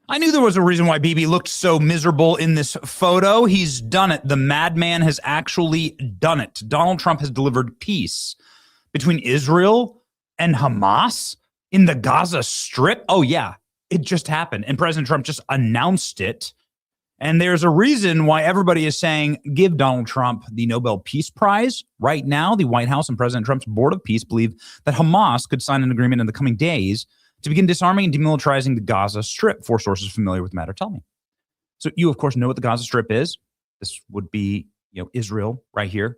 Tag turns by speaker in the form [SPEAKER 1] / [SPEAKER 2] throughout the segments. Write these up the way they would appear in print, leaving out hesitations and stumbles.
[SPEAKER 1] I knew there was a reason why Bibi looked so miserable in this photo. He's done it. The madman has actually done it. Donald Trump has delivered peace between Israel and Hamas in the Gaza Strip. Oh, yeah, it just happened. And President Trump just announced it. And there's a reason why everybody is saying give Donald Trump the Nobel Peace Prize. Right now, the White House and President Trump's Board of Peace believe that Hamas could sign an agreement in the coming days to begin disarming and demilitarizing the Gaza Strip. Four sources familiar with the matter tell me. So you, of course, know what the Gaza Strip is. This would be, Israel right here.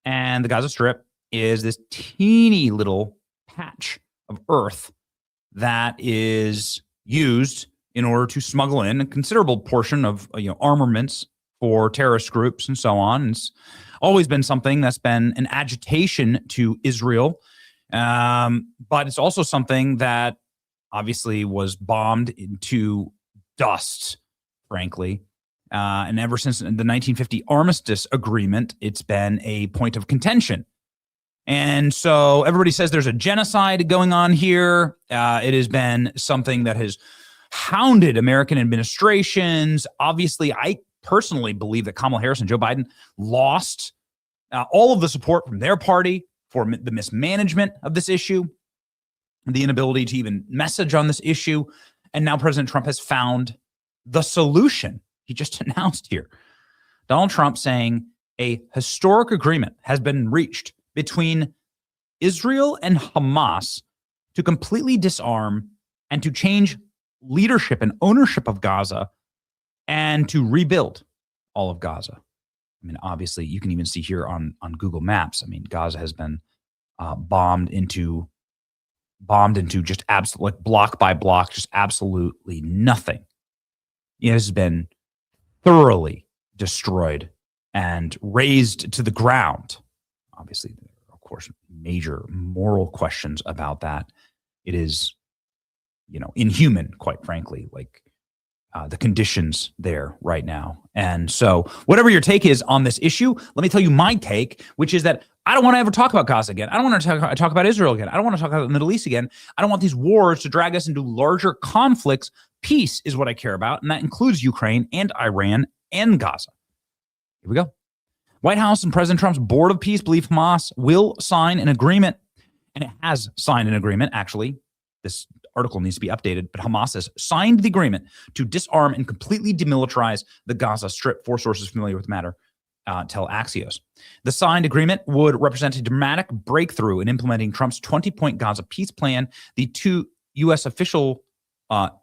[SPEAKER 1] And the Gaza Strip is this teeny little patch of earth that is used in order to smuggle in a considerable portion of armaments for terrorist groups and so on. It's always been something that's been an agitation to Israel. But it's also something that obviously was bombed into dust, frankly. And ever since the 1950 Armistice Agreement, it's been a point of contention. And so everybody says there's a genocide going on here. It has been something that has hounded American administrations. Obviously, I personally believe that Kamala Harris and Joe Biden lost all of the support from their party for the mismanagement of this issue, the inability to even message on this issue. And now President Trump has found the solution. He just announced here. Donald Trump saying a historic agreement has been reached between Israel and Hamas to completely disarm and to change leadership and ownership of Gaza and to rebuild all of Gaza. I mean, obviously, you can even see here on Google Maps. I mean, Gaza has been bombed into just absolute, like block by block, just absolutely nothing. It has been thoroughly destroyed and razed to the ground. Obviously, there are, of course, major moral questions about that. It is, inhuman, quite frankly, like the conditions there right now. And so whatever your take is on this issue, let me tell you my take, which is that I don't want to ever talk about Gaza again. I don't want to talk about Israel again. I don't want to talk about the Middle East again. I don't want these wars to drag us into larger conflicts. Peace is what I care about, and that includes Ukraine and Iran and Gaza. Here we go. White House and President Trump's Board of Peace believe Hamas will sign an agreement, and it has signed an agreement, actually. This article needs to be updated, but Hamas has signed the agreement to disarm and completely demilitarize the Gaza Strip. Four sources familiar with the matter tell Axios. The signed agreement would represent a dramatic breakthrough in implementing Trump's 20-point Gaza peace plan. The two U.S. officials said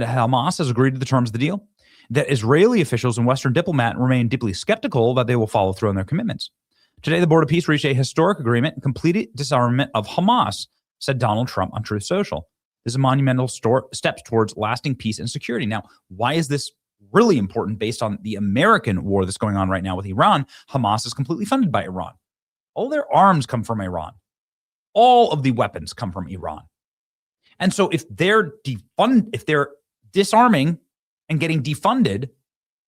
[SPEAKER 1] Hamas has agreed to the terms of the deal, that Israeli officials and Western diplomats remain deeply skeptical that they will follow through on their commitments. Today, the Board of Peace reached a historic agreement and completed disarmament of Hamas, said Donald Trump on Truth Social. This is a monumental steps towards lasting peace and security. Now, why is this really important based on the American war that's going on right now with Iran? Hamas is completely funded by Iran. All their arms come from Iran. All of the weapons come from Iran. And so if they're disarming and getting defunded,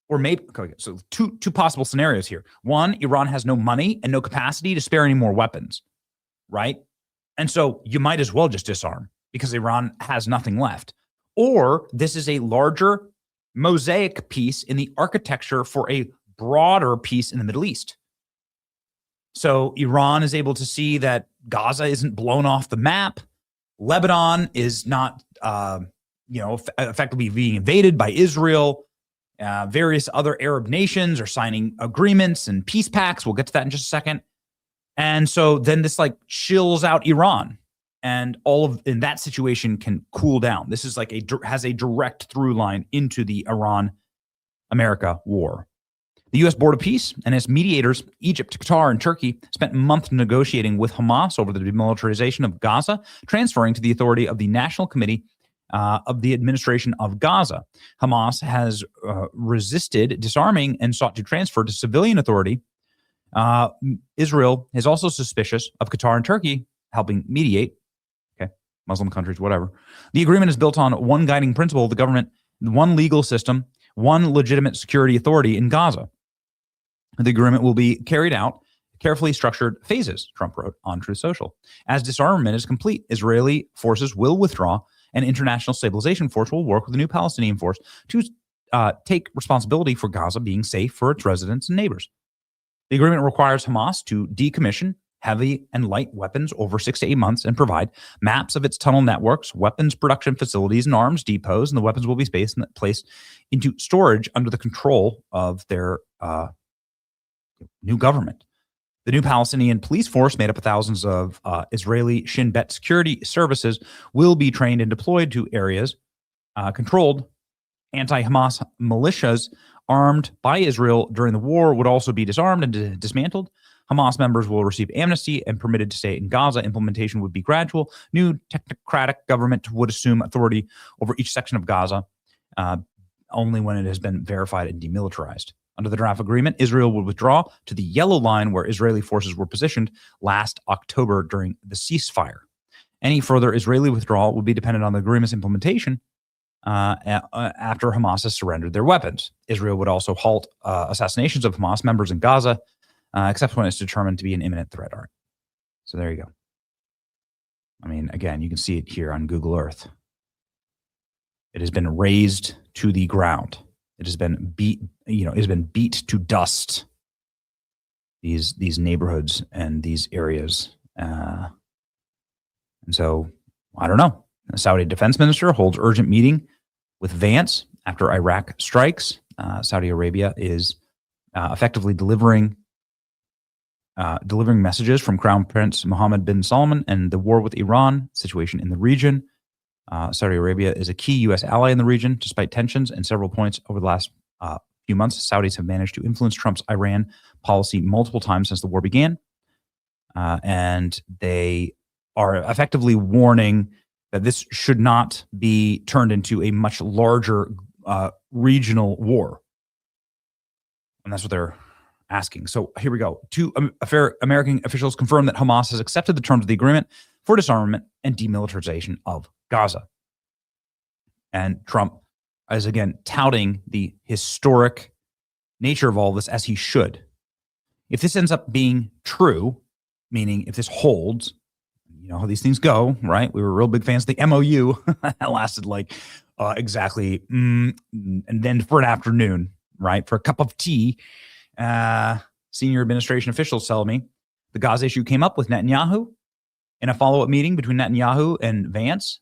[SPEAKER 1] or maybe, okay, so two possible scenarios here. One, Iran has no money and no capacity to spare any more weapons, right? And so you might as well just disarm because Iran has nothing left. Or this is a larger mosaic piece in the architecture for a broader peace in the Middle East. So Iran is able to see that Gaza isn't blown off the map. Lebanon is not, effectively being invaded by Israel. Various other Arab nations are signing agreements and peace pacts. We'll get to that in just a second. And so then this chills out Iran, and in that situation can cool down. This is has a direct through line into the Iran-America war. The U.S. Board of Peace and its mediators, Egypt, Qatar, and Turkey, spent months negotiating with Hamas over the demilitarization of Gaza, transferring to the authority of the National Committee of the Administration of Gaza. Hamas has resisted disarming and sought to transfer to civilian authority. Israel is also suspicious of Qatar and Turkey helping mediate. Okay, Muslim countries, whatever. The agreement is built on one guiding principle of the government, one legal system, one legitimate security authority in Gaza. The agreement will be carried out carefully structured phases, Trump wrote on Truth Social. As disarmament is complete, Israeli forces will withdraw An international stabilization force will work with the new Palestinian force to take responsibility for Gaza being safe for its residents and neighbors. The agreement requires Hamas to decommission heavy and light weapons over 6 to 8 months and provide maps of its tunnel networks, weapons production facilities, and arms depots, and the weapons will be placed into storage under the control of their new government. The new Palestinian police force, made up of thousands of Israeli Shin Bet security services, will be trained and deployed to areas controlled. Anti-Hamas militias armed by Israel during the war would also be disarmed and dismantled. Hamas members will receive amnesty and permitted to stay in Gaza. Implementation would be gradual. New technocratic government would assume authority over each section of Gaza only when it has been verified and demilitarized. Under the draft agreement, Israel would withdraw to the yellow line where Israeli forces were positioned last October during the ceasefire. Any further Israeli withdrawal would be dependent on the agreement's implementation after Hamas has surrendered their weapons. Israel would also halt assassinations of Hamas members in Gaza, except when it's determined to be an imminent threat. All right. So there you go. I mean, again, you can see it here on Google Earth. It has been razed to the ground. It has been beat to dust. These neighborhoods and these areas, and so I don't know. The Saudi defense minister holds urgent meeting with Vance after Iraq strikes. Saudi Arabia is effectively delivering messages from Crown Prince Mohammed bin Salman and the war with Iran situation in the region. Saudi Arabia is a key U.S. ally in the region, despite tensions and several points over the last few months. Saudis have managed to influence Trump's Iran policy multiple times since the war began, and they are effectively warning that this should not be turned into a much larger regional war, and that's what they're asking. So here we go. Two American officials confirmed that Hamas has accepted the terms of the agreement for disarmament and demilitarization of Gaza. And Trump is again touting the historic nature of all this, as he should. If this ends up being true, meaning if this holds, you know how these things go, right? We were real big fans of the MOU. That lasted like exactly, and then for an afternoon, right? For a cup of tea. Senior administration officials tell me the Gaza issue came up with Netanyahu in a follow-up meeting between Netanyahu and Vance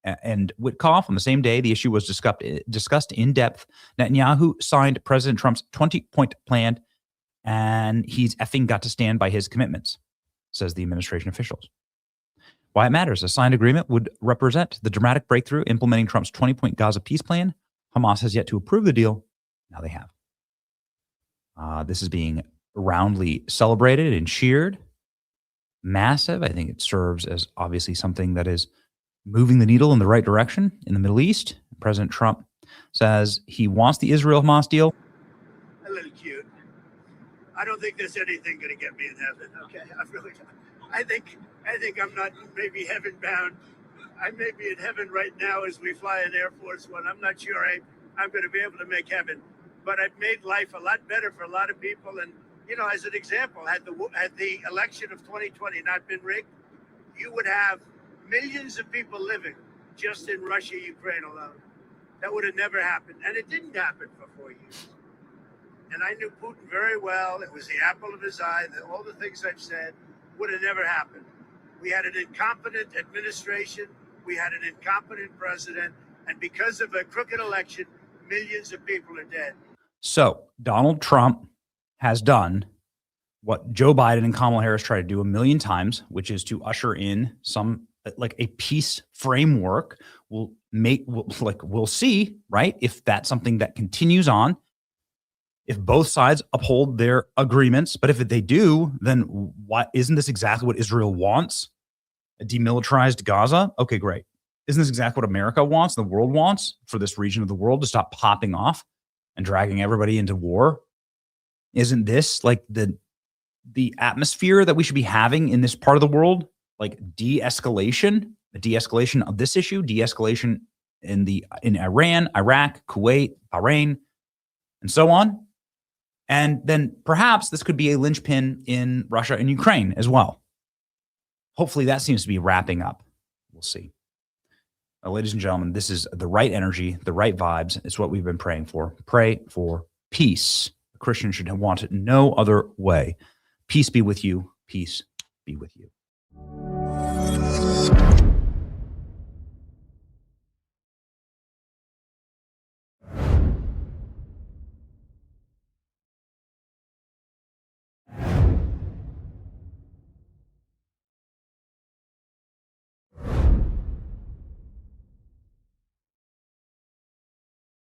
[SPEAKER 1] and Witkoff on the same day. The issue was discussed in depth. Netanyahu signed President Trump's 20-point plan, and he's effing got to stand by his commitments, says the administration officials. Why it matters: a signed agreement would represent the dramatic breakthrough implementing Trump's 20-point Gaza peace plan. Hamas has yet to approve the deal. Now they have. This is being roundly celebrated and cheered. Massive. I think it serves as obviously something that is moving the needle in the right direction in the Middle East. President Trump says he wants the Israel-Hamas deal.
[SPEAKER 2] A little cute. I don't think there's anything going to get me in heaven. Okay, I really don't. I think I'm not maybe heaven bound. I may be in heaven right now as we fly an Air Force One. I'm not sure I'm going to be able to make heaven, but I've made life a lot better for a lot of people. And you know, as an example, had the election of 2020 not been rigged, you would have millions of people living just in Russia, Ukraine alone. That would have never happened. And it didn't happen for 4 years. And I knew Putin very well. It was the apple of his eye. All the things I've said would have never happened. We had an incompetent administration. We had an incompetent president. And because of a crooked election, millions of people are dead.
[SPEAKER 1] So Donald Trump has done what Joe Biden and Kamala Harris tried to do a million times, which is to usher in some like a peace framework. We'll see, right? If that's something that continues on, if both sides uphold their agreements. But if they do, then what isn't this exactly what Israel wants? A demilitarized Gaza? Okay, great. Isn't this exactly what America wants, the world wants, for this region of the world to stop popping off and dragging everybody into war? Isn't this like the atmosphere that we should be having in this part of the world? Like de-escalation, the de-escalation of this issue, de-escalation in Iran, Iraq, Kuwait, Bahrain, and so on. And then perhaps this could be a linchpin in Russia and Ukraine as well. Hopefully that seems to be wrapping up. We'll see. Ladies and gentlemen, this is the right energy, the right vibes. It's what we've been praying for. Pray for peace. A Christian should want it no other way. Peace be with you. Peace be with you.